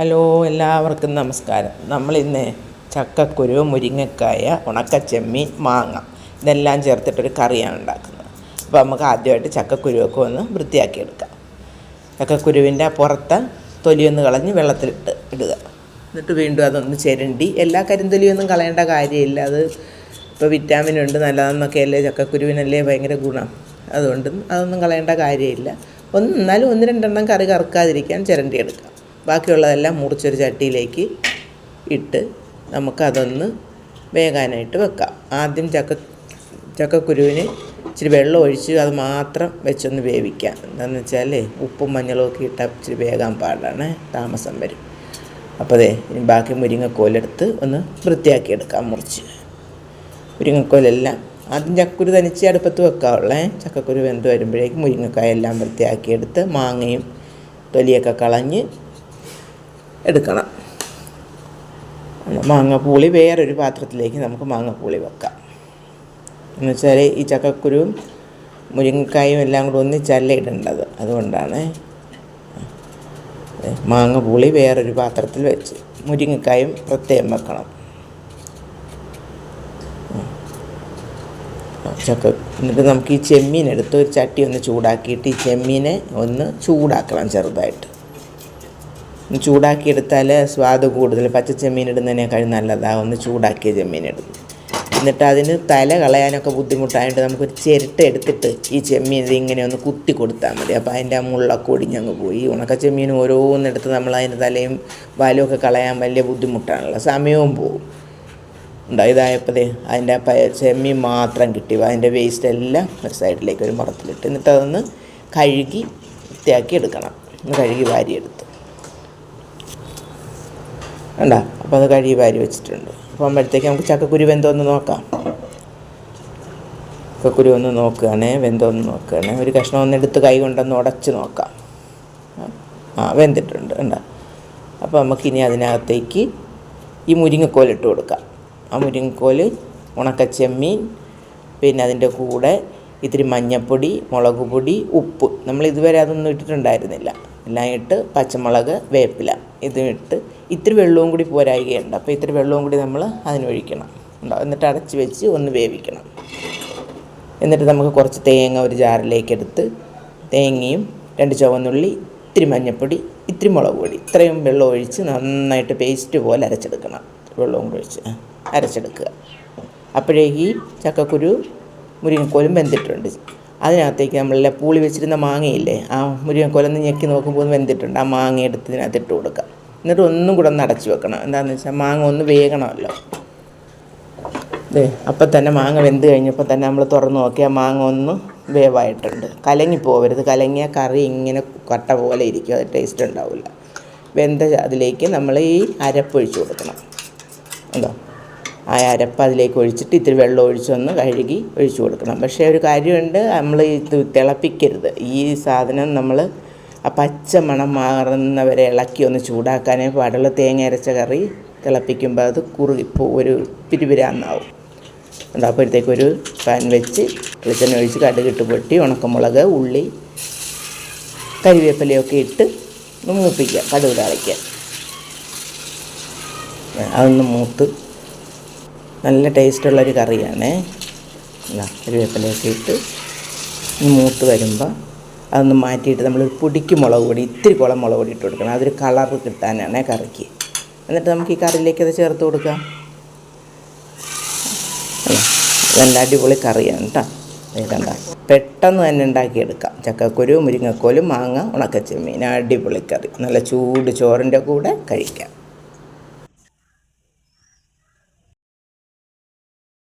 Hello, എല്ലാവർക്കും നമസ്കാരം. നമ്മളിന്ന് ചക്കക്കുരു, മുരിങ്ങക്കായ, ഉണക്കച്ചെമ്മീൻ, മാങ്ങ ഇതെല്ലാം ചേർത്തിട്ടൊരു കറിയാണ് ഉണ്ടാക്കുന്നത്. അപ്പോൾ നമുക്ക് ആദ്യമായിട്ട് ചക്കക്കുരുവൊക്കെ ഒന്ന് വൃത്തിയാക്കിയെടുക്കാം. ചക്കക്കുരുവിൻ്റെ പുറത്തെ തൊലിയൊന്ന് കളഞ്ഞ് വെള്ളത്തിലിട്ട് ഇടുക. എന്നിട്ട് വീണ്ടും അതൊന്ന് ചിരണ്ടി, എല്ലാ കരിന്തൊലിയൊന്നും കളയേണ്ട കാര്യമില്ല. അത് ഇപ്പോൾ വിറ്റാമിൻ ഉണ്ട്, നല്ലതെന്നൊക്കെ അല്ലേ, ചക്കക്കുരുവിനല്ലേ ഭയങ്കര ഗുണം. അതുകൊണ്ട് അതൊന്നും കളയേണ്ട കാര്യമില്ല. എന്നാലും 1-2 കറി കറക്കാതിരിക്കാൻ ചിരണ്ടിയെടുക്കാം. ബാക്കിയുള്ളതെല്ലാം മുറിച്ചൊരു ചട്ടിയിലേക്ക് ഇട്ട് നമുക്കതൊന്ന് വേകാനായിട്ട് വെക്കാം. ആദ്യം ചക്കക്കുരുവിന് ഇച്ചിരി വെള്ളം ഒഴിച്ച് അത് മാത്രം വെച്ചൊന്ന് വേവിക്കാം. എന്താണെന്ന് വെച്ചാൽ ഉപ്പും മഞ്ഞളും ഒക്കെ ഇട്ടാൽ ഇച്ചിരി വേകാൻ പാടാണ്, താമസം വരും. അപ്പോൾ ഇനി ബാക്കി മുരിങ്ങക്കോലെടുത്ത് ഒന്ന് വൃത്തിയാക്കിയെടുക്കാം. മുറിച്ച് മുരിങ്ങക്കോലെല്ലാം ആദ്യം ചക്കക്കുരു തനിച്ച് അടുപ്പത്ത് വെക്കാവുള്ളേ. ചക്കക്കുരു വെന്ത് വരുമ്പോഴേക്കും മുരിങ്ങക്കായ എല്ലാം വൃത്തിയാക്കിയെടുത്ത് മാങ്ങയും തൊലിയൊക്കെ കളഞ്ഞ് എടുക്കണം. മാങ്ങപ്പൂളി വേറൊരു പാത്രത്തിലേക്ക് നമുക്ക് മാങ്ങപ്പൂളി വെക്കാം. എന്ന് വെച്ചാൽ ഈ ചക്കക്കുരുവും മുരിങ്ങക്കായും എല്ലാം കൂടെ ഒന്നിച്ചല്ല ഇടേണ്ടത്, അതുകൊണ്ടാണ്. മാങ്ങപ്പൂളി വേറൊരു പാത്രത്തിൽ വെച്ച് മുരിങ്ങക്കായും പ്രത്യേകം വെക്കണം. എന്നിട്ട് നമുക്ക് ഈ ചെമ്മീൻ എടുത്ത് ഒരു ചട്ടി ഒന്ന് ചൂടാക്കിയിട്ട് ഈ ചെമ്മീനെ ഒന്ന് ചൂടാക്കണം. ചെറുതായിട്ട് ചൂടാക്കിയെടുത്താൽ സ്വാദ് കൂടുതൽ. പച്ച ചെമ്മീൻ ഇടുന്നതിനേക്കാൾ നല്ലതാണ് ഒന്ന് ചൂടാക്കിയ ചെമ്മീൻ ഇടും. എന്നിട്ട് അതിന് തല കളയാനൊക്കെ ബുദ്ധിമുട്ടായിട്ട് നമുക്കൊരു ചിരട്ട എടുത്തിട്ട് ഈ ചെമ്മീൻ ഇങ്ങനെ ഒന്ന് കുത്തി കൊടുത്താൽ മതി. അപ്പോൾ അതിൻ്റെ ആ മുള്ളൊക്കെ ഒടിഞ്ഞങ്ങ് പോയി. ഉണക്ക ചെമ്മീൻ ഓരോന്നെടുത്ത് നമ്മൾ അതിൻ്റെ തലയും വാലും ഒക്കെ കളയാൻ വലിയ ബുദ്ധിമുട്ടാണല്ലോ, സമയവും പോകും. ഇതായപ്പോൾ അതിൻ്റെ ചെമ്മീൻ മാത്രം കിട്ടി. അതിൻ്റെ വേസ്റ്റ് എല്ലാം ഒരു സൈഡിലേക്ക് ഒരു മുറത്തിലിട്ട് എന്നിട്ട് അതൊന്ന് കഴുകി വൃത്തിയാക്കി എടുക്കണം. ഒന്ന് കഴുകി വാരിയെടുത്ത് വേണ്ട. അപ്പോൾ അത് കഴുകി വാരി വെച്ചിട്ടുണ്ട്. അപ്പോൾ ആകുമ്പോഴത്തേക്ക് നമുക്ക് ചക്കക്കുരു വെന്തോന്ന് നോക്കാം. ചക്കക്കുരു ഒന്ന് നോക്കുകയാണേ, വെന്തോന്ന് നോക്കുകയാണേ. ഒരു കഷ്ണം ഒന്നെടുത്ത് കൈ കൊണ്ടൊന്ന് ഉടച്ച് നോക്കാം. വെന്തിട്ടുണ്ട് കണ്ടോ. അപ്പോൾ നമുക്കിനി അതിനകത്തേക്ക് ഈ മുരിങ്ങക്കോലിട്ട് കൊടുക്കാം. ആ മുരിങ്ങക്കോല്, ഉണക്കച്ചെമ്മീൻ, പിന്നെ അതിൻ്റെ കൂടെ ഇത്തിരി മഞ്ഞൾപ്പൊടി, മുളക് പൊടി, ഉപ്പ്. നമ്മൾ ഇതുവരെ അതൊന്നും ഇട്ടിട്ടുണ്ടായിരുന്നില്ല. എല്ലാം ഇട്ട് പച്ചമുളക്, വേപ്പില ഇതും ഇട്ട് ഇത്തിരി വെള്ളവും കൂടി പോരായികയുണ്ട്. അപ്പോൾ ഇത്തിരി വെള്ളവും കൂടി നമ്മൾ അതിനൊഴിക്കണം. എന്നിട്ട് അടച്ച് വെച്ച് ഒന്ന് വേവിക്കണം. എന്നിട്ട് നമുക്ക് കുറച്ച് തേങ്ങ ഒരു ജാറിലേക്ക് എടുത്ത് തേങ്ങയും 2 ചുവന്നുള്ളി, ഇത്തിരി മഞ്ഞൾപ്പൊടി, ഇത്തിരി മുളക് പൊടി, ഇത്രയും വെള്ളം ഒഴിച്ച് നന്നായിട്ട് പേസ്റ്റ് പോലെ അരച്ചെടുക്കണം. വെള്ളവും കൂടി ഒഴിച്ച് അരച്ചെടുക്കുക. അപ്പോഴേക്ക് ഈ ചക്കക്കുരു മുരിങ്ങക്കോലും വെന്തിട്ടുണ്ട്. അതിനകത്തേക്ക് നമ്മളെല്ലാം പൂളി വെച്ചിരുന്ന മാങ്ങയില്ലേ, ആ മുരിങ്ങക്കോലൊന്ന് ഞെക്കി നോക്കുമ്പോൾ വെന്തിട്ടുണ്ട്. ആ മാങ്ങ എടുത്ത് ഇതിനകത്ത് ഇട്ട് കൊടുക്കുക. എന്നിട്ട് ഒന്നും കൂടെ ഒന്ന് അടച്ച് വെക്കണം. എന്താണെന്ന് വെച്ചാൽ മാങ്ങ ഒന്ന് വേകണമല്ലോ. അപ്പം തന്നെ മാങ്ങ വെന്ത് കഴിഞ്ഞപ്പോൾ തന്നെ നമ്മൾ തുറന്ന് നോക്കി ആ മാങ്ങ ഒന്ന് വേവായിട്ടുണ്ട്. കലങ്ങി പോകരുത്. കലങ്ങിയ കറി ഇങ്ങനെ കട്ട പോലെ ഇരിക്കും, അത് ടേസ്റ്റ് ഉണ്ടാവില്ല. വെന്ത അതിലേക്ക് നമ്മൾ ഈ അരപ്പൊഴിച്ച് കൊടുക്കണം. എന്തോ ആ അരപ്പ് അതിലേക്ക് ഒഴിച്ചിട്ട് ഇത്തിരി വെള്ളം ഒഴിച്ചൊന്ന് കഴുകി ഒഴിച്ചു കൊടുക്കണം. പക്ഷേ ഒരു കാര്യമുണ്ട്, നമ്മൾ ഇത് തിളപ്പിക്കരുത്. ഈ സാധനം നമ്മൾ ആ പച്ച മണം മാറുന്നവരെ ഇളക്കി ഒന്ന് ചൂടാക്കാനേ പാടുള്ളൂ. തേങ്ങ അരച്ച കറി തിളപ്പിക്കുമ്പോൾ അത് കുറുകിപ്പോൾ ഒരു പിരിപിരാന്നാവും. അപ്പോഴത്തേക്കൊരു പാൻ വെച്ച് വെളിച്ചെണ്ണ ഒഴിച്ച് കടുകിട്ട് പൊട്ടി ഉണക്കമുളക്, ഉള്ളി, കരിവേപ്പിലയൊക്കെ ഇട്ട് ഒന്ന് മൂപ്പിക്കുക. കടുക് താളിക്കുക. അതൊന്ന് മൂത്ത് നല്ല ടേസ്റ്റുള്ളൊരു കറിയാണേ. കരിവേപ്പിലയൊക്കെ ഇട്ട് മൂത്ത് വരുമ്പോൾ അതൊന്ന് മാറ്റിയിട്ട് നമ്മളൊരു പൊടിക്ക് മുളക് പൊടി, ഇത്തിരി കുളം മുളക് പൊടി ഇട്ട് കൊടുക്കണം. അതൊരു കളർ കിട്ടാനാണ് കറിക്ക്. എന്നിട്ട് നമുക്ക് ഈ കറിയിലേക്ക് അത് ചേർത്ത് കൊടുക്കാം. നല്ല അടിപൊളി കറിയാണ് കേട്ടോ. കണ്ട പെട്ടെന്ന് തന്നെ ഉണ്ടാക്കിയെടുക്കാം. ചക്കക്കുരു, മുരിങ്ങക്കോലും, മാങ്ങ, ഉണക്കച്ചെമ്മീൻ, അടിപൊളി കറി. നല്ല ചൂട് ചോറിൻ്റെ കൂടെ കഴിക്കാം.